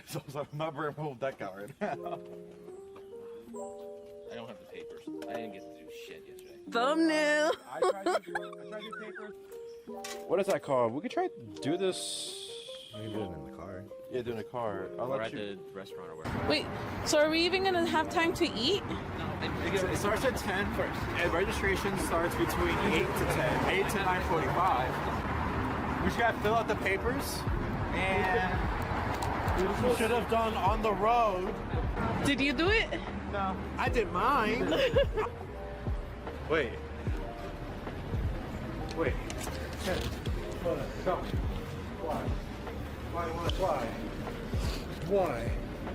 So I'm not bringing my whole deck out right now. I don't have the papers. I didn't get to do shit yesterday. Thumbnail. I tried to do papers. What is that called? We could try to do this. We can do it in the car. Yeah, do in the car. Or at the restaurant or whatever. Wait, so are we even gonna have time to eat? It starts at 10 first. And registration starts between 8 to 10. 8 to 9:45. We just gotta fill out the papers, and we should have done on the road. Did you do it? No, I did mine. Wait. Go. Why?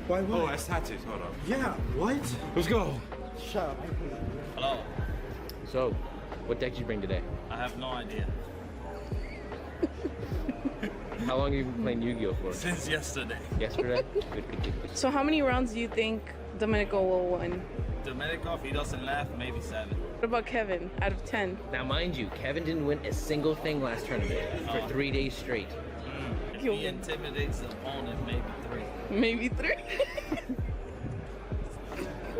Oh, that's tattoos. Hold on. Yeah, what? Let's go. Shut up. Hello. So, what deck did you bring today? I have no idea. How long have you been playing Yu-Gi-Oh for? Since yesterday. Yesterday? Good. So how many rounds do you think Domenico will win? Domenico, if he doesn't laugh, maybe 7. What about Kevin out of 10? Now, mind you, Kevin didn't win a single thing last tournament for 3 days straight. If he intimidates the opponent, maybe 3. Maybe 3.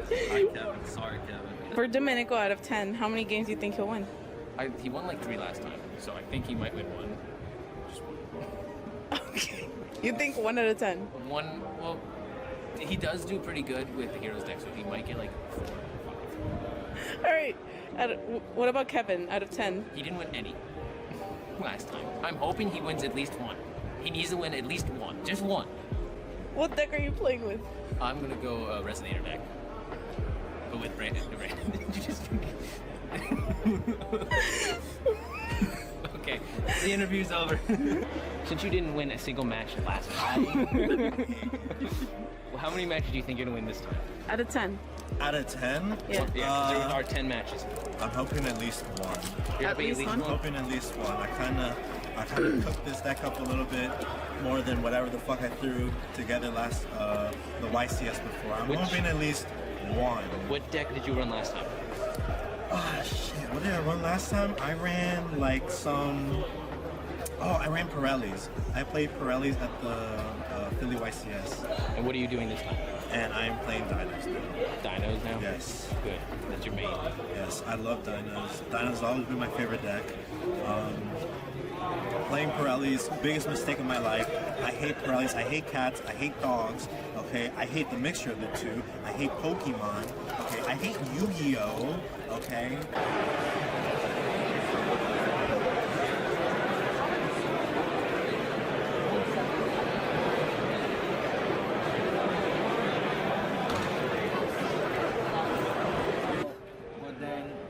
Hi, Kevin. Sorry, Kevin. For Domenico out of 10, how many games do you think he'll win? He won like 3 last time, so I think he might win 1. Okay. You think 1 out of 10? 1, well, he does do pretty good with the Heroes deck, so he might get like 4 or 5. All right. What about Kevin out of 10? He didn't win any last time. I'm hoping he wins at least 1. He needs to win at least 1. Just 1. What deck are you playing with? I'm gonna go Resonator deck. But with Brandon. You just... Okay, the interview's over. Since you didn't win a single match last time, well, how many matches do you think you're gonna win this time? Out of 10. Out of 10? Yeah. Yeah, there are 10 matches. I'm hoping at least 1. You're At hoping least one? I'm hoping at least 1. I kinda cooked this deck up a little bit more than whatever the fuck I threw together last the YCS before. I'm hoping at least 1. What deck did you run last time? Oh shit, what did I run last time? I ran like some... Oh, I ran Pirellis. I played Pirellis at the Philly YCS. And what are you doing this time? And I'm playing Dinos now. Dinos now? Yes. Good. That's your main. Yes, I love Dinos. Dinos has always been my favorite deck. Playing Pirellis, biggest mistake of my life. I hate Pirellis, I hate cats, I hate dogs, okay? I hate the mixture of the two. I hate Pokemon, okay? I hate Yu-Gi-Oh, okay?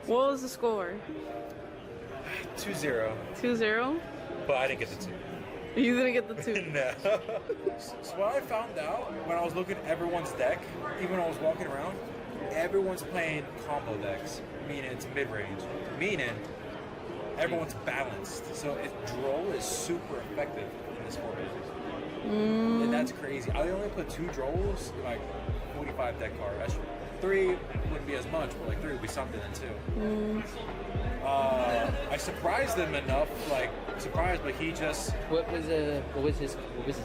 What was the score? 2-0. 2-0? But I didn't get the 2. You didn't get the 2. No. So what I found out when I was looking at everyone's deck, even when I was walking around, everyone's playing combo decks, meaning it's mid-range, meaning everyone's balanced. So Droll is super effective in this format. And that's crazy. I only put 2 Drolls in like 45 deck card. 3 wouldn't be as much, but like 3 would be something then 2. I surprised him enough, but he just... What was his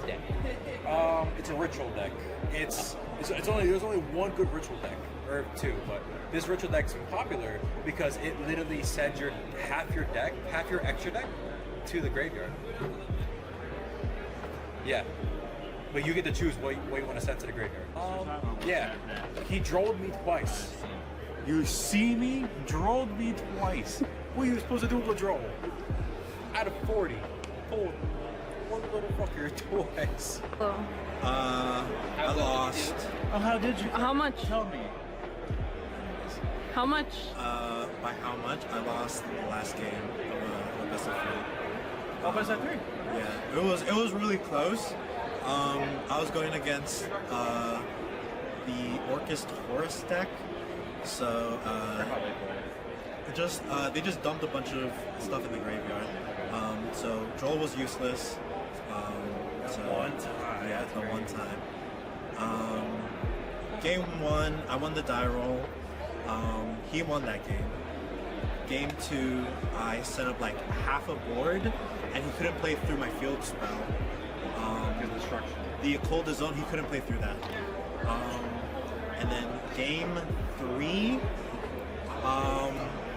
deck? It's a ritual deck. It's only there's only 1 good ritual deck, or 2, but this ritual deck's popular because it literally sends half your extra deck to the graveyard. Yeah. But you get to choose what you want to send to the graveyard. Yeah. He drolled me twice. You see me? Drolled me twice. What are you supposed to do with a droll? Out of 40. Pulled one little fucker twice. I lost. Oh, how did you? How much? Tell me. How much? By how much? I lost the last game of the best of 3. Oh, best of 3? Yeah, it was really close. I was going against the Orcust Horus deck, so they just dumped a bunch of stuff in the graveyard. So Droll was useless. One time. Yeah, the one time. Game 1, I won the die roll. He won that game. Game 2, I set up like half a board, and he couldn't play through my field spell. the cold zone, he couldn't play through that. And then game 3,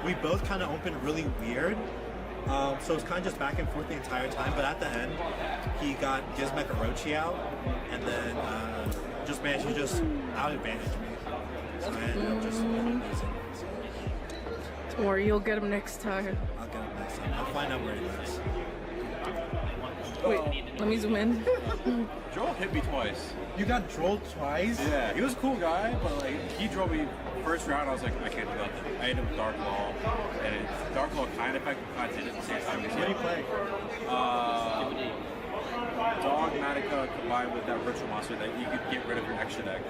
we both kind of opened really weird. So it's kind of just back and forth the entire time. But at the end, he got Gizmek Orochi out, and then just managed to just out advantage me. So I ended up just losing. Or you'll get him next time. I'll get him next time. I'll find out where he lives. Wait, let me zoom in. Joel hit me twice. You got trolled twice? Yeah, he was a cool guy, but like he drove me first round. I was like, I can't do nothing. I hit him with Dark Law, and Dark Law kind of affected, kind of did it at the same time. What do you play? Dogmatica combined with that Ritual Monster that you could get rid of your extra deck.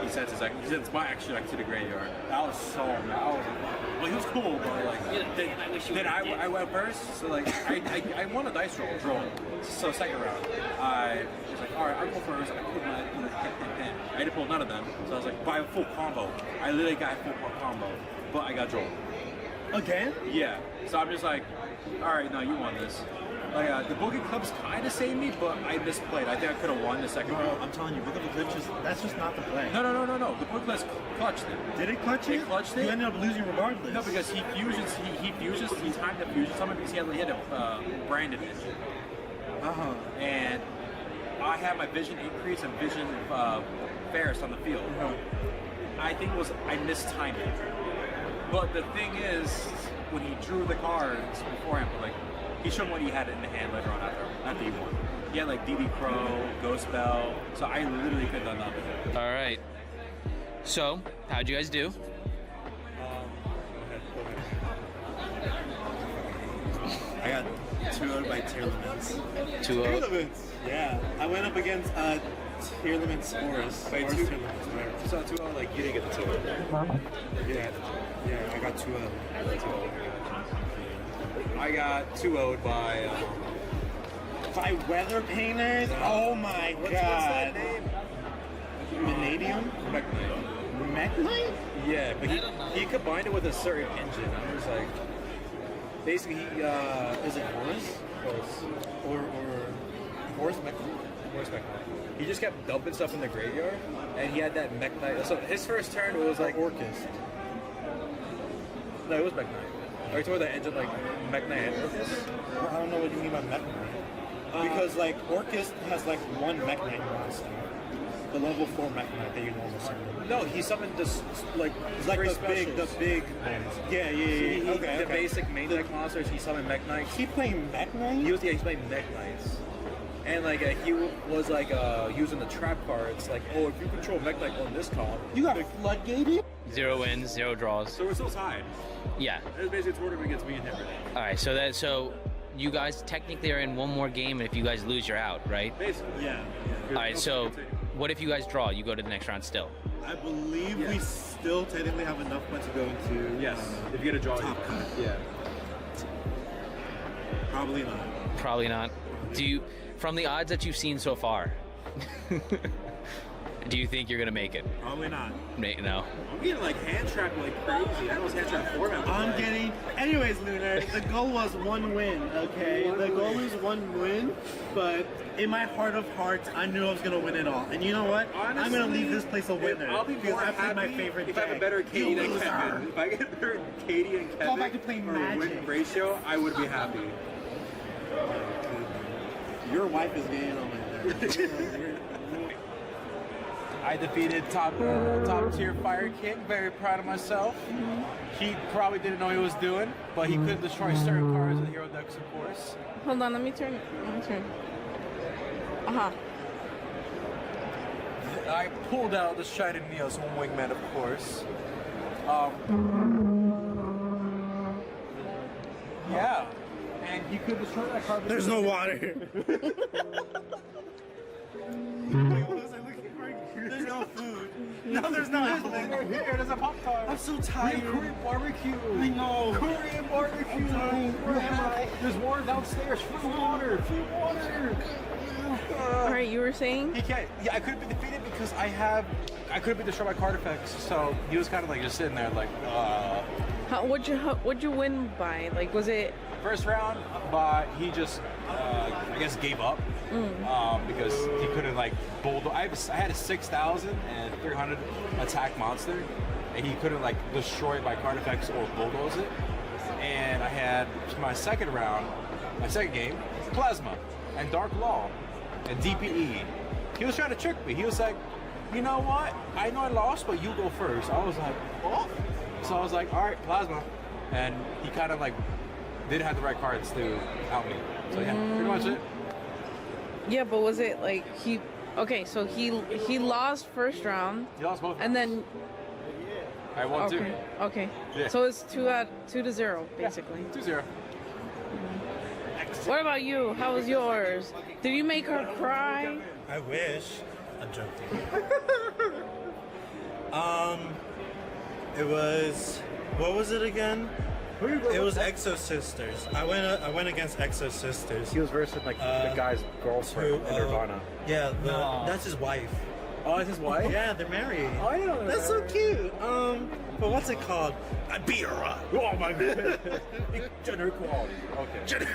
He sends my extra deck to the graveyard. That was so mad. I was like, well, he was cool, but like, then I went first, so like, I won a dice roll, So second round, I was like, all right, I'll go first. I pulled my pen. I didn't pull none of them, so I was like, buy a full combo. I literally got a full combo, but I got Joel. Again? Yeah. So I'm just like, all right, no, you won this. Like, the Boogie Clubs kind of saved me, but I misplayed. I think I could have won the second round. I'm telling you, Book of the Cliff that's just not the play. No. The Boogie Clubs clutched it. Did it clutch it? It clutched it. You ended up losing regardless. No, because he fuses, he timed the fusion summon because he had branded it. And I had my vision increase and vision Ferris on the field. I think it was, I mistimed it. But the thing is, when he drew the cards beforehand, like, he showed what he had in the hand later on after he won. He had like DD Crow, Ghost Bell, so I literally could have done nothing. All right. So, how'd you guys do? I got 2-0 by tier limits. 2-0. Tier limits? Yeah. I went up against tier limit scores. By Or two- tier limits, whatever. So 2-0, like, you didn't get the 2-0. Yeah, I got 2-0. I got 2-0'd by, By Weather Painters? Oh my what's god. that name? Vanadium? Meknight. Meknight? Yeah, but he combined it with a certain engine. I was like, basically, Is it Horus? Or Horus Meknight? Where's Meknight? He just kept dumping stuff in the graveyard, and he had that Meknight. So his first turn was like Orcust. No, it was Meknight. Are you talking about that engine like Meknight and Orcus? Well, I don't know what you mean by Meknight. Because like Orcust has like one Meknight monster. The level 4 Meknight that you normally summon. No, he summoned this like It's like three the big ones. Yeah. The basic main deck monsters. He summoned Meknight. He playing Meknight? He's playing Meknights. And like he was like using the trap cards. Like, oh, if you control Meknight on this column, You got floodgated? 0 wins, 0 draws. so we're still tied. Yeah. It's basically a tournament against me and him right now. All right. So you guys technically are in one more game, and if you guys lose, you're out, right? Basically. Yeah. All right. So what if you guys draw? You go to the next round still. I believe we Yes. still technically have enough points to go into Yes. If you get a draw, top cut. yeah. Probably not. Probably not. Do you, from the odds that you've seen so far, do you think you're gonna make it? Probably not. No. I'm getting like hand trapped like crazy. I was hand trapped format. I'm getting. Anyways, Lunar, the goal was 1 win, okay? The goal is 1 win, but in my heart of hearts, I knew I was gonna win it all. And you know what? I'm gonna leave this place a winner. I'll be because more I played my happy favorite if I have a deck. better Katie You than loser. Kevin. If I get a better Katie and Kevin, Go back to playing or Magic. win ratio, I would be happy. Your wife is getting on my nerves. I defeated top tier Fire King. Very proud of myself. He probably didn't know what he was doing, but he could destroy certain cards in the hero decks, of course. Hold on, let me turn. I pulled out the Shining Neos on Wingman, of course. Yeah, and he could destroy that card. There's no water. There's no food. No, there's not. There's a Pop-Tart. I'm so tired. Korean barbecue. I know. Korean barbecue. Where am I? There's water downstairs. Free water. Free water. All right, you were saying? He can't. Yeah, I couldn't be defeated because I couldn't be destroyed by card effects. So he was kind of like just sitting there, like. What'd you win by? Like, was it? First round, he just, I guess, gave up. because he couldn't like bulldoze. I had a 6,300 attack monster, and he couldn't like destroy it by card effects or bulldoze it. And I had my second game, Plasma and Dark Law and DPE. He was trying to trick me. He was like, you know what? I know I lost, but you go first. I was like, what? So I was like, all right, Plasma. And he kind of like didn't have the right cards to out me. So yeah, pretty much it. Yeah, but was it like he? Okay, so he lost first round, He lost both. and then I won okay, okay. Yeah. So it's 2-0 basically. 2-0. What about you? How was yours? Did you make her cry? I wish. I'm joking. It was. What was it again? It was Exo Sisters. I went against Exo Sisters. He was versus like the guy's girlfriend in Nirvana. Yeah, that's his wife. Oh, that's his wife? Yeah, they're married. Oh, I know. That's so cute. But what's it called? I beat her up. Oh my god. Gender equality. Okay.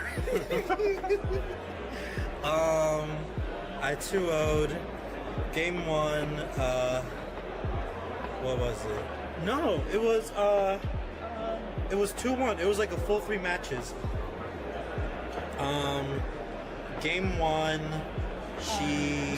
I 2-0'd. Game 1. What was it? No, it was 2-1. It was like a full 3 matches. Game 1, she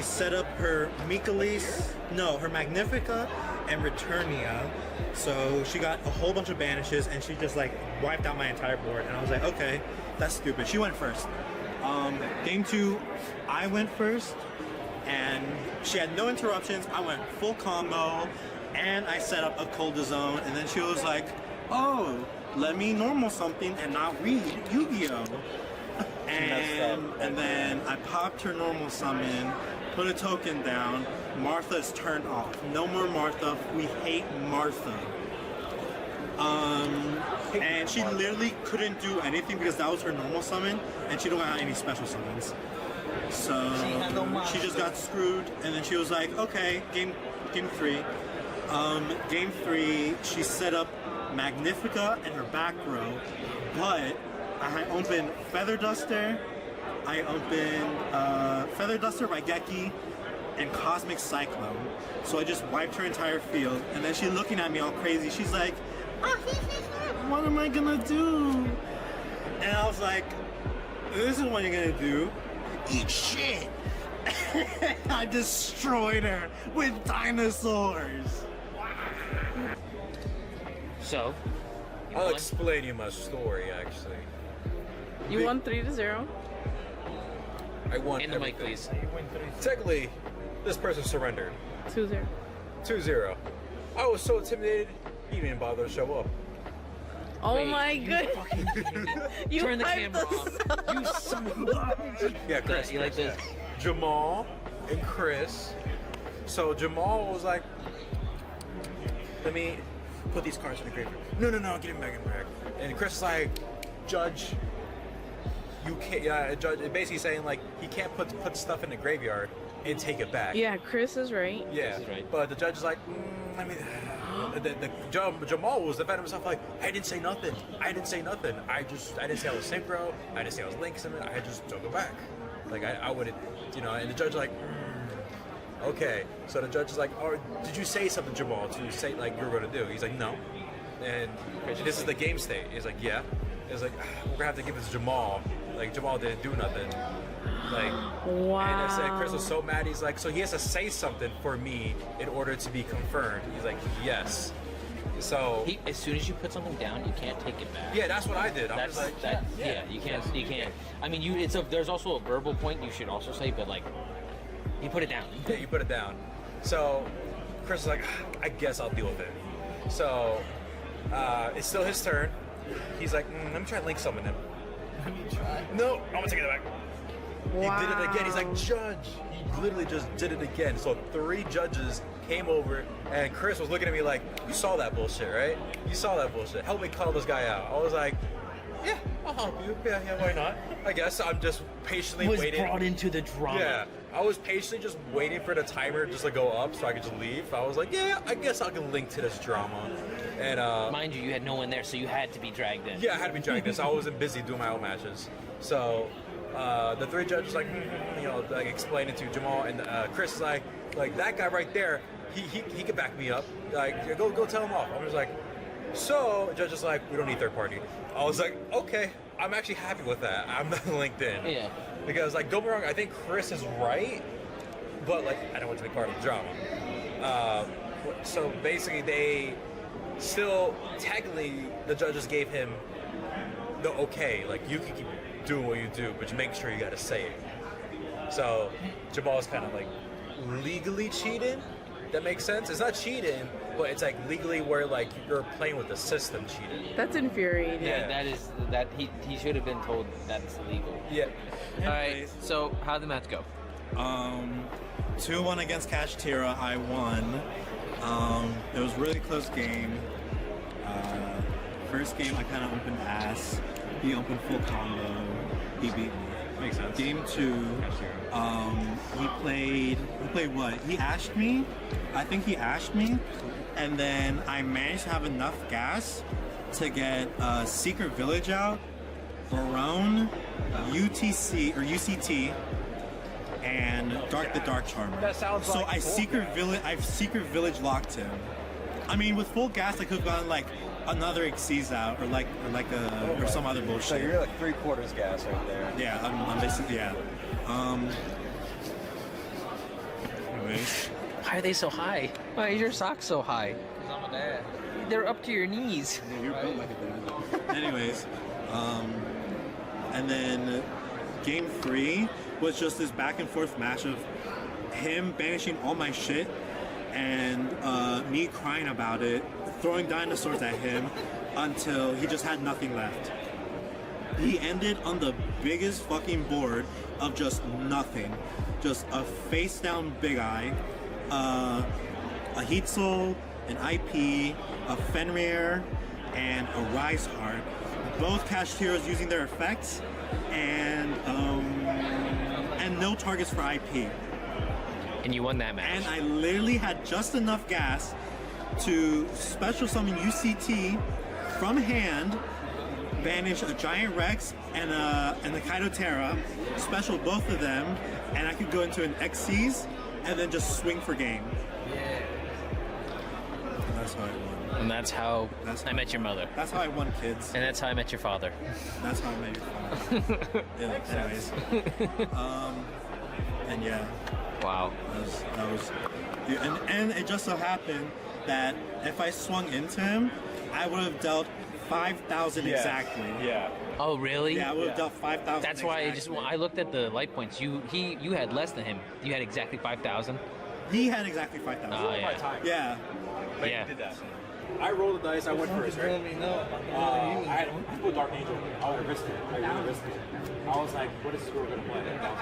set up her her Magnifica and Returnia. So she got a whole bunch of banishes and she just like wiped out my entire board. And I was like, okay, that's stupid. She went first. Game 2, I went first and she had no interruptions. I went full combo and I set up a Cold Zone. And then she was like, oh, let me normal something and not read Yu-Gi-Oh! And then I popped her normal summon, put a token down. Martha's turned off. No more Martha. We hate Martha. And she literally couldn't do anything because that was her normal summon, and she don't have any special summons. So she just got screwed, and then she was like, okay, game 3. Game 3, she set up Magnifica in her back row, but I opened Feather Duster, Feather Duster, Raigeki, and Cosmic Cyclone. So I just wiped her entire field, and then she's looking at me all crazy. She's like, what am I gonna do? And I was like, this is what you're gonna do. Eat shit. I destroyed her with dinosaurs. So, I'll explain you my story actually. You won 3-0. I won in the mic, everything. please. Technically, this person surrendered. 2-0. 2-0. I was so intimidated, he didn't even bother to show up. Oh Wait, my you goodness. fucking kidding me? You Turn the hyped camera us off. You son of a... Yeah, Chris. You like this? Jamal and Chris. So Jamal was like, let me put these cards in the graveyard. No, get him back in the rack. And Chris is like, Judge, you can't, Judge, basically saying like, he can't put stuff in the graveyard and take it back. Yeah, Chris is right. Yeah, This is right. But the judge is like, Jamal was defending himself like, I didn't say nothing. I didn't say I didn't say I was synchro. I didn't say I was link summon. I just took it back. Like I wouldn't, and the judge is like, okay. So the judge is like, oh, did you say something, Jamal, to say like you're gonna do? He's like, no. And this is the game state. He's like, yeah. It's like, we're gonna have to give this to Jamal. Like Jamal didn't do nothing. Like, Wow. and I said Chris was so mad. He's like, so he has to say something for me in order to be confirmed. He's like, yes. So As soon as you put something down, you can't take it back. yeah, that's what I did. I was like, Yeah, you can't. I mean, there's also a verbal point you should also say, but like, you put it down. yeah, you put it down. So Chris is like, I guess I'll deal with it. So it's still his turn. He's like, let me try and link summon him. Let me try. No, I'm gonna take it back. Wow. He did it again. He's like, Judge. He literally just did it again. So 3 judges came over, and Chris was looking at me like, you saw that bullshit, right? You saw that bullshit. Help me call this guy out. I was like, yeah, I'll help you. Yeah, why not? I guess I'm just patiently Was waiting. brought into the drama. Yeah, I was patiently just waiting for the timer just to go up so I could just leave. I was like, yeah, I guess I can link to this drama. And Mind you, you had no one there, so you had to be dragged in. yeah, I had to be dragged this. I wasn't busy doing my own matches. So The three judges like like explaining to Jamal and Chris is like that guy right there, he could back me up. Like go tell him off. I was like, so the judge is like, we don't need third party. I was like, okay, I'm actually happy with that. I'm not linked in. Yeah. Because like don't be wrong, I think Chris is right, but like I don't want to be part of the drama. So basically they still technically the judges gave him the okay, like you can keep doing what you do, but you make sure you gotta say it. So Jamal's kind of like legally cheating. That makes sense. It's not cheating, but it's like legally where like you're playing with the system cheating. That's infuriating. Yeah, that he should have been told that's illegal. Yeah. All right. So how'd the match go? 2-1 against Cash Tira. I won. It was a really close game. First game I kind of opened ass. He opened full combo. He beat me. Makes sense. Game 2, he played what? He ashed me. I think he ashed me, and then I managed to have enough gas to get Secret Village out, Barone, UTC or UCT, and the Dark Charmer. That sounds so like I've Secret Village locked him. I mean, with full gas, I could have gotten like another Xyz out or some other bullshit. So you're like 3/4 gas right there. Yeah, I'm basically, yeah. Anyways. Why are they so high? Why is your socks so high? Because I'm a dad. They're up to your knees. Anyways, and then game 3 was just this back and forth match of him banishing all my shit and me crying about it, throwing dinosaurs at him until he just had nothing left. He ended on the biggest fucking board of just nothing. Just a face down Big Eye, a Heat Soul, an IP, a Fenrir, and a Rise Heart. Both Cash Heroes using their effects, and no targets for IP. And you won that match. And I literally had just enough gas to special summon UCT from hand, banish a Giant Rex and the Kaido Terra, special both of them, and I could go into an Xyz and then just swing for game. Yeah. That's how I won. And that's how I met your mother. That's how I won, kids. And that's how I met your father. That's how I met your father. Yeah, anyways. And yeah. Wow. That was and it just so happened that if I swung into him, I would have dealt 5,000 exactly. Yeah. Oh, really? Yeah, I would have dealt 5,000. That's why I looked at the light points. You had less than him. You had exactly 5,000. He had exactly 5,000. Oh, yeah. Yeah. But Yeah. he did that. I rolled the dice. I went first, right? I put Dark Angel. I was risking. I was like, what is this girl gonna play? And I was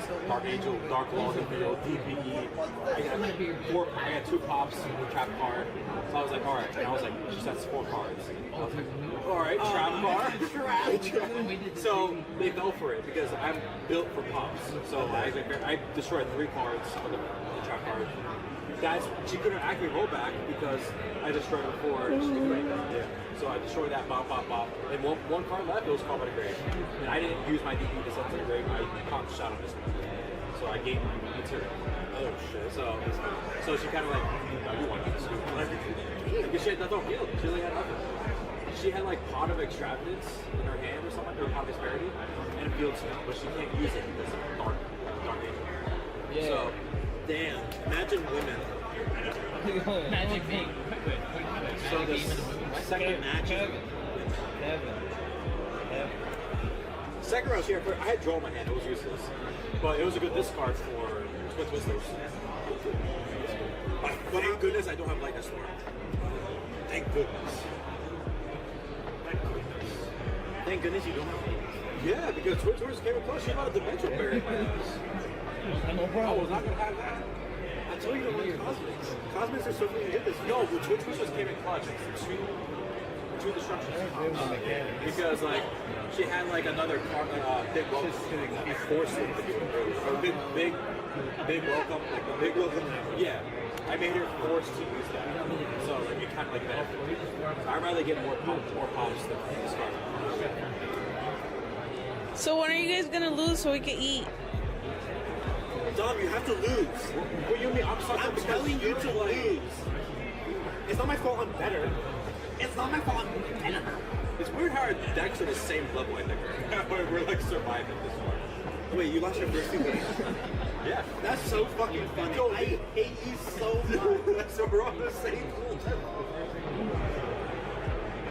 like, Dark Angel, Dark Law, DPE. I got 2 pops, trap card. So I was like, all right. And I was like, she sets 4 cards. I was like, all right, trap card. So they fell for it because I'm built for pops. So I destroyed 3 cards on the trap card. She couldn't actually roll back because I destroyed her 4. Yeah. So I destroyed that, bop, bop, bop. And one card left, it was called by the grave. And I didn't use my DP to send to the grave. I caught the shot on this one. So I gained my material. Oh shit. So she kind of like, you want to do because she had nothing on field. She really had nothing. She had like Pot of Extravagance in her hand or something, or Pot of Disparity, and a field spell, but she can't use it because of Dark Angel. Yeah. So, damn. Imagine women. Magic me. So the second match. Second round here, I had draw in my hand. It was useless, but it was a good discard for Twin Twisters. But thank goodness I don't have Lightning Storm. Thank goodness. Thank goodness you don't have. Yeah, because Twin Twisters came across. She had a dimensional barrier in my house. I was not gonna have that. I told you to run Cosmics. Cosmics are so freaking good this. No, the Twitch Twisters came in clutch. Two destructions. Because like she had like another big welcome. He forced it to do it early. Or big welcome, like a big welcome. Yeah. I made her forced to use that. So like you kind of like benefit. I'd rather get more pops than discard. So when are you guys gonna lose so we can eat? Dom, you have to lose. What do you mean? I'm telling you to lose. It's not my fault I'm better. It's not my fault I'm better. It's weird how our decks are the same level, I think. We're like surviving this far. Wait, you lost your first 2 games? Yeah. That's so fucking funny. I hate you so much. So we're on the same level.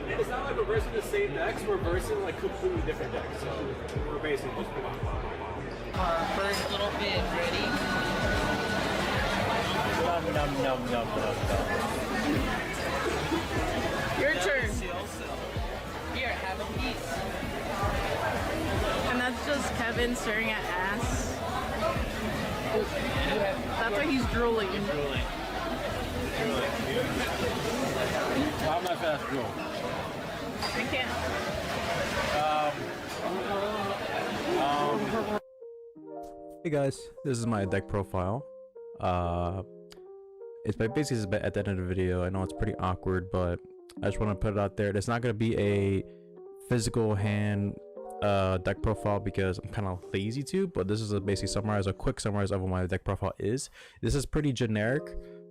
And it's not like we're versing the same decks, we're versing like completely different decks. So we're basically just Our first little bit, ready? Num num num num num num. Your turn. Here, have a piece. And that's just Kevin staring at ass. That's why he's drooling. I'm not fast draw. I can't. Hey guys, this is my deck profile. It's basically at the end of the video. I know it's pretty awkward, but I just want to put it out there. It's not going to be a physical hand deck profile because I'm kind of lazy to, but this is basically a quick summarize of what my deck profile is. This is pretty generic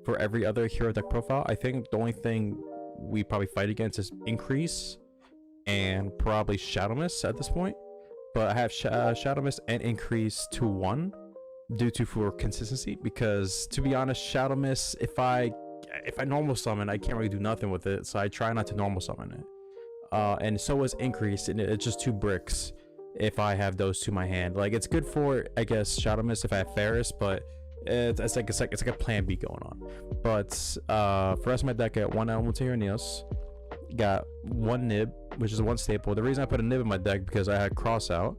for every other hero deck profile. I think the only thing we probably fight against is Increase and probably Shadow Mist at this point. But I have Shadow Mist and Increase to 1 due to for consistency, because to be honest, Shadow Mist, if I normal summon, I can't really do nothing with it, so I try not to normal summon it. And so is Increase, and it's just 2 bricks if I have those to my hand. Like, it's good for, I guess, Shadow Mist if I have Ferris, but it's like a plan B going on. But for the rest of my deck, I got 1 Elemental Neos, got 1 Nib, which is 1 staple. The reason I put a Nib in my deck because I had Cross out.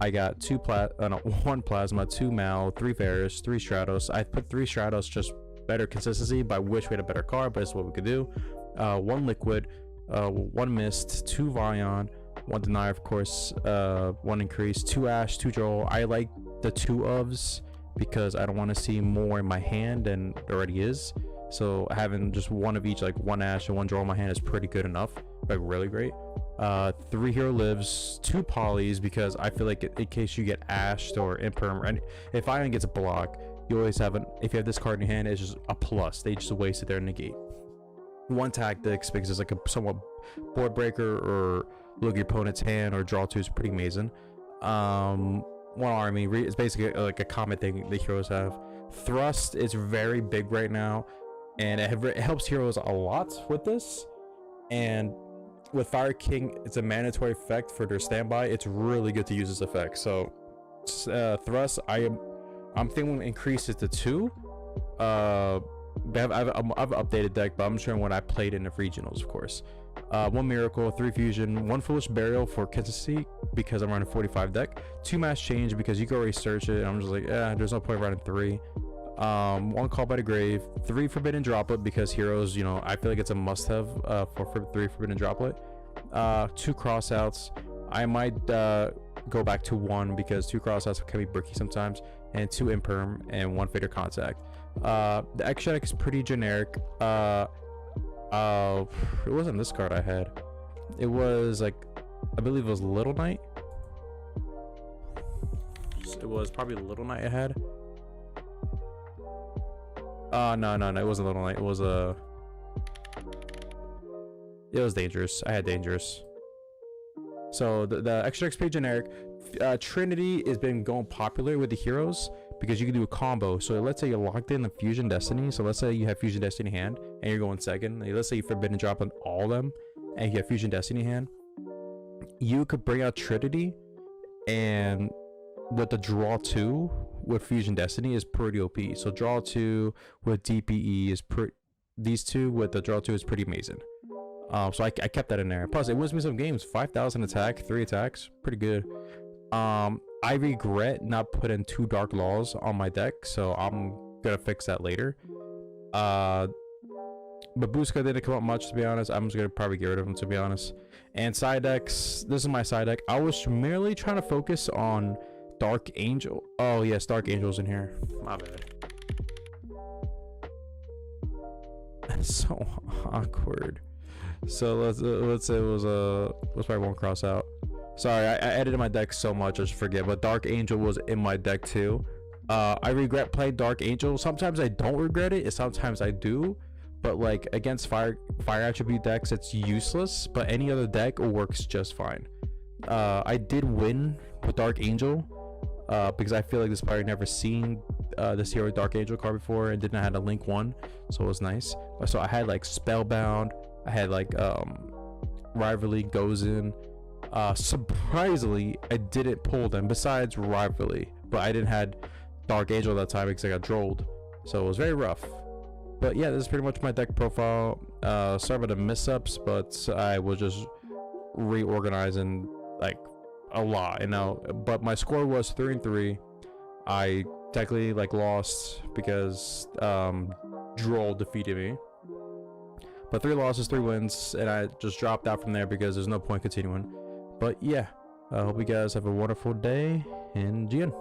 I got 1 Plasma, 2 Mal, 3 Ferris, 3 Stratos. I put 3 Stratos, just better consistency, but I wish we had a better card, but it's what we could do. 1 Liquid, 1 Mist, 2 Vion, 1 Deny, of course, 1 Increase, 2 Ash, 2 Joel. I like the 2 ofs because I don't want to see more in my hand than there already is. So having just 1 of each, like 1 Ash and 1 Joel in my hand, is pretty good enough, like really great. 3 Hero Lives, 2 Polys, because I feel like in case you get ashed or imperm, and if Iron gets a block, you always have if you have this card in your hand, it's just a plus. They just waste it there in the gate. 1 Tactics, because it's like a somewhat board breaker, or look at your opponent's hand, or draw 2 is pretty amazing. 1 Army, it's basically like a common thing the heroes have. Thrust is very big right now, and it helps heroes a lot with this. And with Fire King, it's a mandatory effect for their standby. It's really good to use this effect. So Thrust, I'm thinking increase it to 2. I've updated deck, but I'm sure when I played in the regionals, of course. 1 Miracle, 3 Fusion, 1 Foolish Burial for consistency because I'm running 45 deck. 2 Mass Change because you can already search it. I'm just like, there's no point running 3. 1 Call by the Grave, 3 Forbidden Droplet because heroes, I feel like it's a must-have for 3 Forbidden Droplet. 2 Crossouts. I might go back to 1 because 2 Crossouts can be bricky sometimes, and 2 Imperm and 1 Fader Contact. The extra deck is pretty generic. It wasn't this card I had. It was like, I believe it was Little Knight. It was probably Little Knight I had. No, it wasn't Little Knight. It was Dangerous. I had Dangerous. So the extra XP generic. Trinity has been going popular with the heroes because you can do a combo. So let's say you're locked in the Fusion Destiny. So let's say you have Fusion Destiny hand and you're going second. Let's say you Forbidden Drop on all of them and you have Fusion Destiny hand. You could bring out Trinity, and with the draw 2 with Fusion Destiny is pretty OP. So draw 2 with DPE is these 2 with the draw 2 is pretty amazing. So I kept that in there. Plus it wins me some games. 5,000 attack, 3 attacks, pretty good. I regret not putting 2 Dark Laws on my deck, so I'm gonna fix that later. Babushka didn't come up much, to be honest. I'm just gonna probably get rid of him, to be honest. And side decks, this is my side deck. I was merely trying to focus on Dark Angel. Oh yes, Dark Angel's in here. My bad. That's so awkward. So let's say it was probably 1 cross out. Sorry, I edited my deck so much I just forget. But Dark Angel was in my deck too. I regret playing Dark Angel. Sometimes I don't regret it, and sometimes I do. But like against fire attribute decks, it's useless. But any other deck works just fine. I did win with Dark Angel because I feel like this player never seen this hero Dark Angel card before and didn't have a link one, so it was nice. So I had like Spellbound, I had like Rivalry goes in. Surprisingly, I didn't pull them besides Rivalry, but I didn't had Dark Angel that time because I got drolled, so it was very rough. But yeah, this is pretty much my deck profile. Sorry about the mess-ups, but I was just reorganizing like a lot, you know. But my score was 3-3. I technically like lost because Droll defeated me. But 3 losses, 3 wins, and I just dropped out from there because there's no point continuing. But yeah, I hope you guys have a wonderful day, and GN.